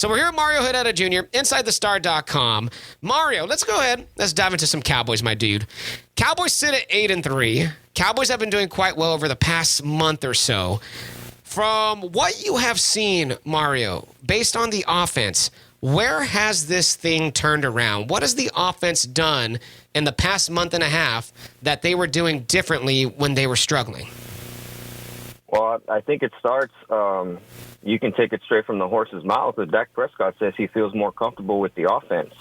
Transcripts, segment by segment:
So we're here at Mario Herrera Jr., InsideTheStar.com. Mario, let's go ahead. Let's dive into some Cowboys, my dude. Cowboys sit at 8-3. Cowboys have been doing quite well over the past month or so. From what you have seen, Mario, based on the offense, where has this thing turned around? What has the offense done in the past month and a half that they were doing differently when they were struggling? Well, I think it starts, you can take it straight from the horse's mouth. Dak Prescott says he feels more comfortable with the offense.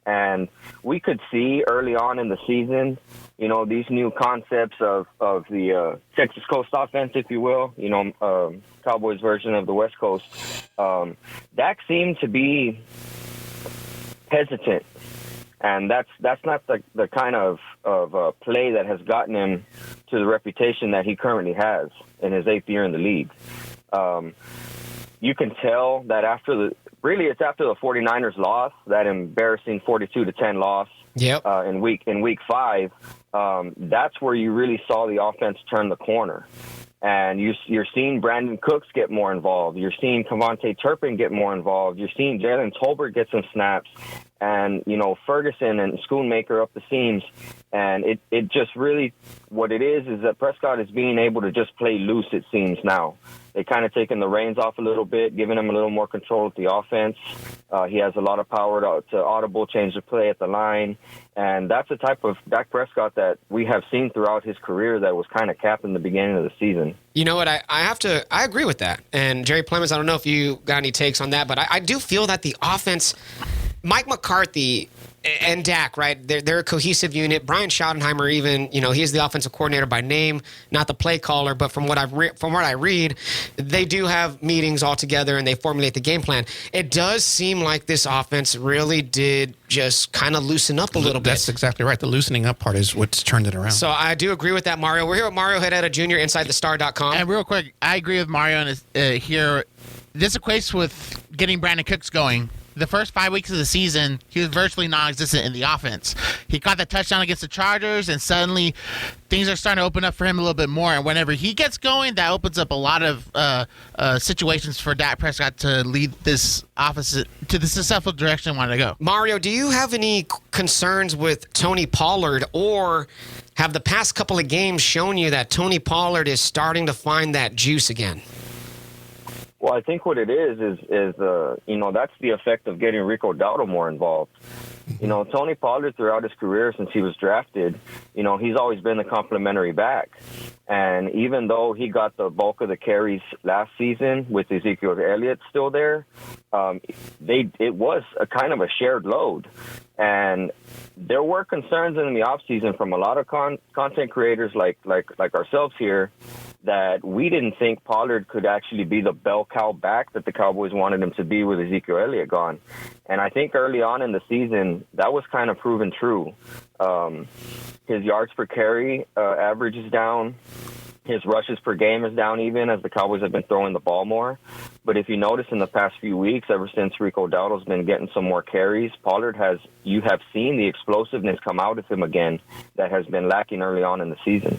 And we could see early on in the season, you know, these new concepts of the Texas Coast offense, if you will, you know, Cowboys version of the West Coast. Dak seemed to be hesitant. And that's not the kind of play that has gotten him to the reputation that he currently has in his 8th year in the league. You can tell that it's after the 49ers loss, that embarrassing 42-10 loss in week 5. That's where you really saw the offense turn the corner. And you're seeing Brandon Cooks get more involved. You're seeing Kevontae Turpin get more involved. You're seeing Jalen Tolbert get some snaps. And, you know, Ferguson and Schoonmaker up the seams. And it just really, what it is that Prescott is being able to just play loose, it seems now. They kind of taking the reins off a little bit, giving him a little more control with the offense. He has a lot of power to audible, change the play at the line. And that's the type of Dak Prescott that we have seen throughout his career that was kind of capped in the beginning of the season. You know what? I agree with that. And Jerry Plemons, I don't know if you got any takes on that, but I do feel that the offense, Mike McCarthy and Dak, right? They're a cohesive unit. Brian Schottenheimer, even, you know, he's the offensive coordinator by name, not the play caller. But from what I read, they do have meetings all together and they formulate the game plan. It does seem like this offense really did just kind of loosen up a little bit. That's exactly right. The loosening up part is what's turned it around. So I do agree with that, Mario. We're here with Mario Herrera Jr., InsideTheStar.com. And real quick, I agree with Mario here. This equates with getting Brandon Cooks going. The first 5 weeks of the season, he was virtually non-existent in the offense. He caught the touchdown against the Chargers, and suddenly things are starting to open up for him a little bit more. And whenever he gets going, that opens up a lot of situations for Dak Prescott to lead this offense to the successful direction he wanted to go. Mario, do you have any concerns with Tony Pollard, or have the past couple of games shown you that Tony Pollard is starting to find that juice again? Well, I think what it is you know, that's the effect of getting Rico Dowdle more involved. You know, Tony Pollard throughout his career since he was drafted, you know, he's always been the complimentary back. And even though he got the bulk of the carries last season with Ezekiel Elliott still there, it was a kind of a shared load. And there were concerns in the offseason from a lot of content creators like ourselves here that we didn't think Pollard could actually be the bell cow back that the Cowboys wanted him to be with Ezekiel Elliott gone. And I think early on in the season, that was kind of proven true. His yards per carry average is down. His rushes per game is down even as the Cowboys have been throwing the ball more. But if you notice in the past few weeks, ever since Rico Dowdle's been getting some more carries, you have seen the explosiveness come out of him again that has been lacking early on in the season.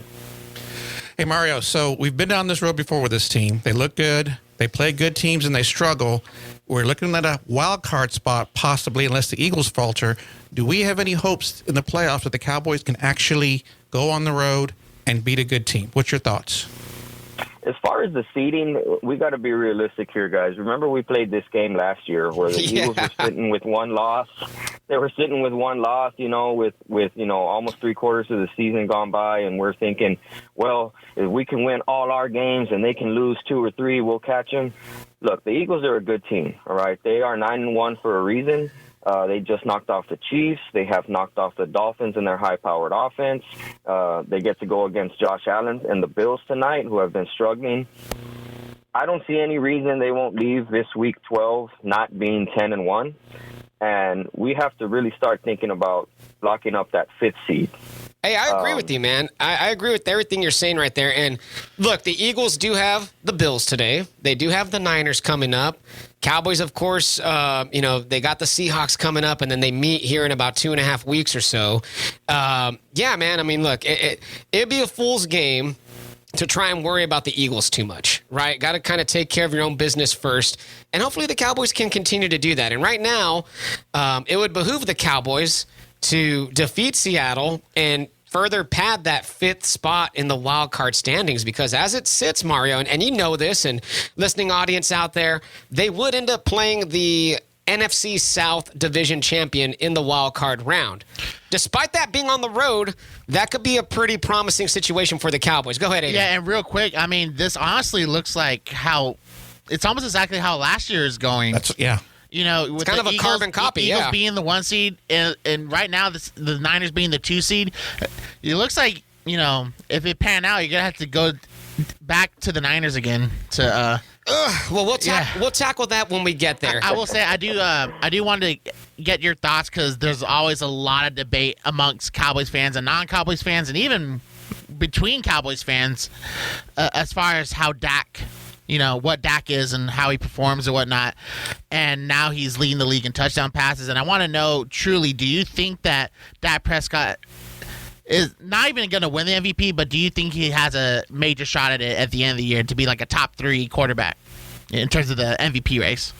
Hey, Mario, so we've been down this road before with this team. They look good. They play good teams, and they struggle. We're looking at a wild card spot, possibly, unless the Eagles falter. Do we have any hopes in the playoffs that the Cowboys can actually go on the road and beat a good team? What's your thoughts? As far as the seeding, we got to be realistic here, guys. Remember we played this game last year where the Eagles were sitting with one loss. They were sitting with one loss, you know, with you know, almost 3/4 of the season gone by, and we're thinking, well, if we can win all our games and they can lose 2 or 3, we'll catch them. Look, the Eagles are a good team, all right? They are 9-1 for a reason. They just knocked off the Chiefs. They have knocked off the Dolphins in their high-powered offense. They get to go against Josh Allen and the Bills tonight, who have been struggling. I don't see any reason they won't leave this week 12 not being 10-1. And we have to really start thinking about locking up that 5th seed. Hey, I agree with you, man. I agree with everything you're saying right there. And look, the Eagles do have the Bills today. They do have the Niners coming up. Cowboys, of course, you know, they got the Seahawks coming up, and then they meet here in about 2.5 weeks or so. Yeah, man, I mean, look, it'd be a fool's game to try and worry about the Eagles too much, right? Got to kind of take care of your own business first. And hopefully the Cowboys can continue to do that. And right now, it would behoove the Cowboys to defeat Seattle and further pad that 5th spot in the wild card standings, because as it sits, Mario, and you know this, and listening audience out there, they would end up playing the NFC South division champion in the wild card round. Despite that being on the road, that could be a pretty promising situation for the Cowboys. Go ahead, Aiden. Yeah, and real quick, I mean, this honestly looks like it's almost exactly how last year is going. Yeah. You know, with it's kind the of a carbon copy, Eagles being the 1 seed, and right now the Niners being the 2 seed, it looks like, you know, if it pan out, you're gonna have to go back to the Niners again to. Well, we'll tackle that when we get there. I will say I do want to get your thoughts, because there's always a lot of debate amongst Cowboys fans and non-Cowboys fans, and even between Cowboys fans, as far as how Dak. You know, what Dak is and how he performs and whatnot. And now he's leading the league in touchdown passes. And I want to know, truly, do you think that Dak Prescott is not even going to win the MVP, but do you think he has a major shot at it at the end of the year to be like a top 3 quarterback in terms of the MVP race?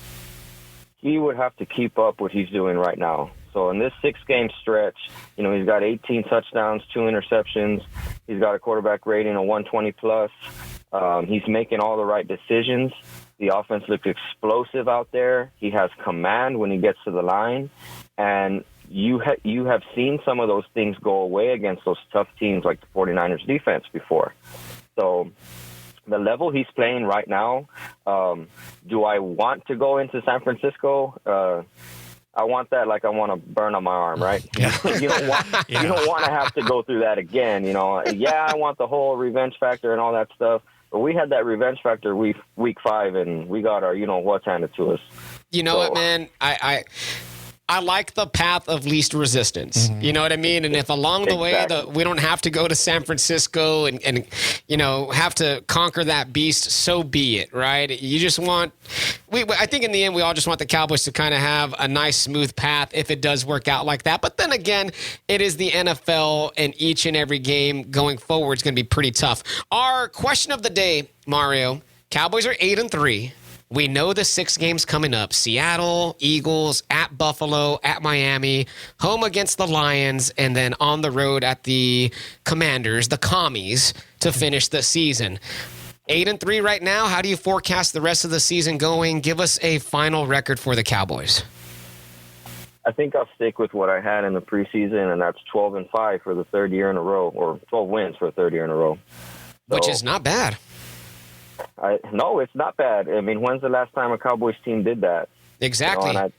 He would have to keep up what he's doing right now. So in this 6-game stretch, you know, he's got 18 touchdowns, 2 interceptions. He's got a quarterback rating of 120 plus. He's making all the right decisions. The offense looks explosive out there. He has command when he gets to the line. And you have seen some of those things go away against those tough teams like the 49ers defense before. So the level he's playing right now, do I want to go into San Francisco? I want that like I want to burn on my arm, right? Yeah. You don't want to have to go through that again. You know, yeah, I want the whole revenge factor and all that stuff. But we had that revenge factor week 5, and we got our what's handed to us. You know what, man? I like the path of least resistance. Mm-hmm. You know what I mean? And if along the way we don't have to go to San Francisco and have to conquer that beast, so be it, right? You just want I think in the end we all just want the Cowboys to kind of have a nice smooth path if it does work out like that. But then again, it is the NFL, and each and every game going forward is going to be pretty tough. Our question of the day, Mario, Cowboys are 8-3. We know the 6 games coming up: Seattle, Eagles, at Buffalo, at Miami, home against the Lions, and then on the road at the Commanders, the Commies, to finish the season. 8-3 right now. How do you forecast the rest of the season going? Give us a final record for the Cowboys. I think I'll stick with what I had in the preseason, and that's 12-5 for the 3rd year in a row, or 12 wins for the 3rd year in a row. Which is not bad. No, it's not bad. I mean, when's the last time a Cowboys team did that? Exactly. And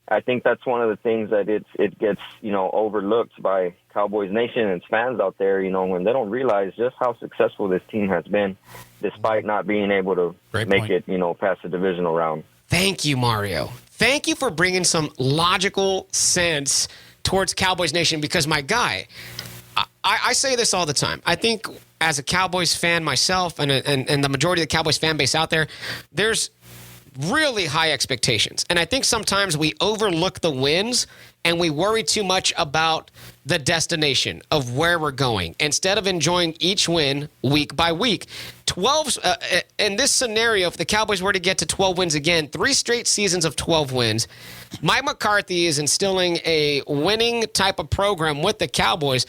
I think that's one of the things that it gets overlooked by Cowboys Nation and its fans out there. When they don't realize just how successful this team has been, despite not being able to make it past the divisional round. Thank you, Mario. Thank you for bringing some logical sense towards Cowboys Nation, because my guy, I say this all the time. I think as a Cowboys fan myself and the majority of the Cowboys fan base out there, there's really high expectations. And I think sometimes we overlook the wins and we worry too much about the destination of where we're going instead of enjoying each win week by week. 12 in this scenario, if the Cowboys were to get to 12 wins again, 3 straight seasons of 12 wins, Mike McCarthy is instilling a winning type of program with the Cowboys.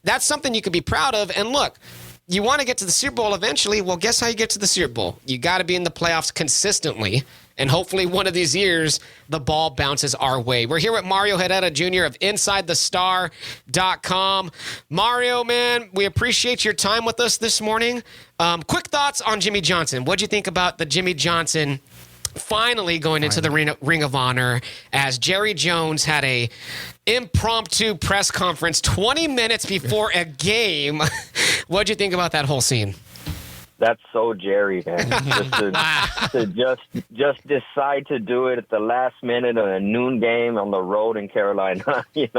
That's something you can be proud of. And look, you want to get to the Super Bowl eventually. Well, guess how you get to the Super Bowl? You got to be in the playoffs consistently. And hopefully one of these years, the ball bounces our way. We're here with Mario Herrera Jr. of InsideTheStar.com. Mario, man, we appreciate your time with us this morning. Quick thoughts on Jimmy Johnson. What'd you think about the Jimmy Johnson finally going into the Ring of Honor, as Jerry Jones had a impromptu press conference 20 minutes before a game? What'd you think about that whole scene? That's so Jerry, man. to just decide to do it at the last minute of a noon game on the road in Carolina, It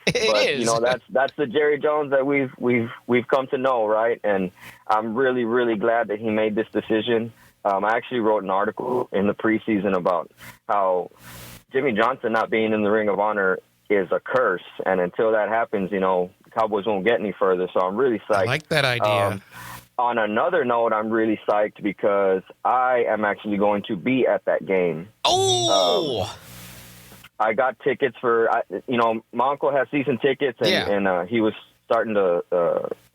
is. That's the Jerry Jones that we've come to know, right? And I'm really, really glad that he made this decision. I actually wrote an article in the preseason about how Jimmy Johnson not being in the Ring of Honor is a curse, and until that happens, the Cowboys won't get any further. So I'm really psyched. I like that idea. on another note, I'm really psyched because I am actually going to be at that game. Oh! I got tickets for, my uncle has season tickets, and he was starting to,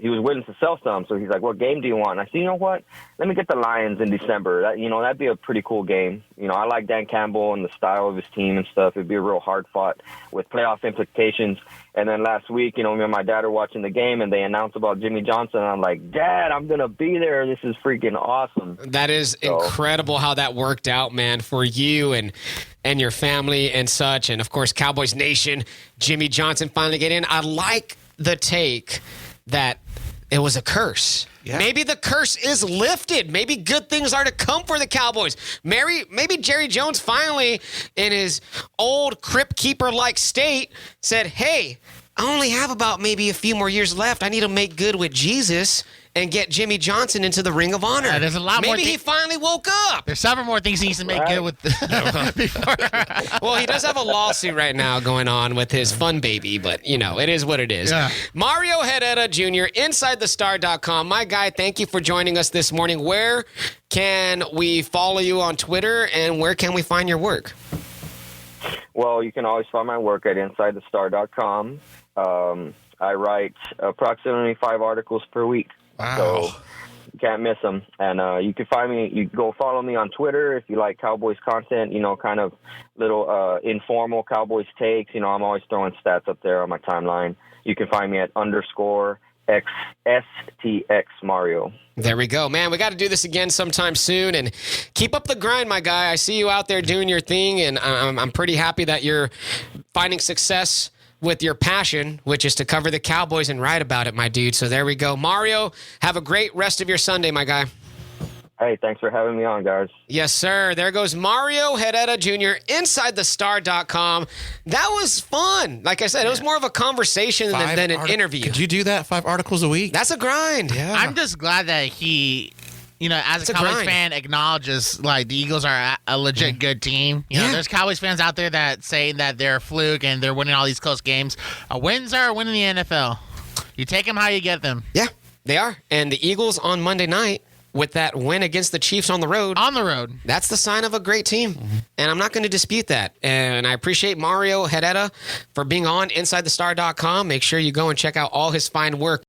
he was willing to sell some. So he's like, what game do you want? And I said, you know what? Let me get the Lions in December. That'd be a pretty cool game. I like Dan Campbell and the style of his team and stuff. It'd be a real hard fought with playoff implications. And then last week, me and my dad are watching the game, and they announced about Jimmy Johnson. And I'm like, Dad, I'm going to be there. This is freaking awesome. That is incredible how that worked out, man, for you and your family and such. And, of course, Cowboys Nation, Jimmy Johnson finally get in. I like the take that it was a curse. Yeah. Maybe the curse is lifted. Maybe good things are to come for the Cowboys. Maybe Jerry Jones finally, in his old crypt keeper-like state, said, hey, I only have about maybe a few more years left. I need to make good with Jesus and get Jimmy Johnson into the Ring of Honor. There's a lot maybe more. Maybe he finally woke up. There's several more things he needs to make good with. Before. Well, he does have a lawsuit right now going on with his fun baby, but, it is what it is. Yeah. Mario Herrera Jr., InsideTheStar.com. My guy, thank you for joining us this morning. Where can we follow you on Twitter, and where can we find your work? Well, you can always find my work at InsideTheStar.com. I write approximately 5 articles per week. Wow. So you can't miss them. And you can find me, you can go follow me on Twitter if you like Cowboys content, kind of little informal Cowboys takes. I'm always throwing stats up there on my timeline. You can find me at _STX Mario. There we go. Man, we got to do this again sometime soon, and keep up the grind, my guy. I see you out there doing your thing, and I'm pretty happy that you're finding success with your passion, which is to cover the Cowboys and write about it, my dude. So there we go. Mario, have a great rest of your Sunday, my guy. Hey, thanks for having me on, guys. Yes, sir. There goes Mario Herrera Jr., InsideTheStar.com. That was fun. Like I said, it was more of a conversation than an interview. Could you do that 5 articles a week? That's a grind. Yeah. I'm just glad that he, as a Cowboys fan, acknowledges like the Eagles are a legit good team. There's Cowboys fans out there that say that they're a fluke and they're winning all these close games. Wins are winning the NFL. You take them how you get them. Yeah, they are. And the Eagles on Monday night, with that win against the Chiefs on the road. That's the sign of a great team. Mm-hmm. And I'm not going to dispute that. And I appreciate Mario Herrera for being on InsideTheStar.com. Make sure you go and check out all his fine work.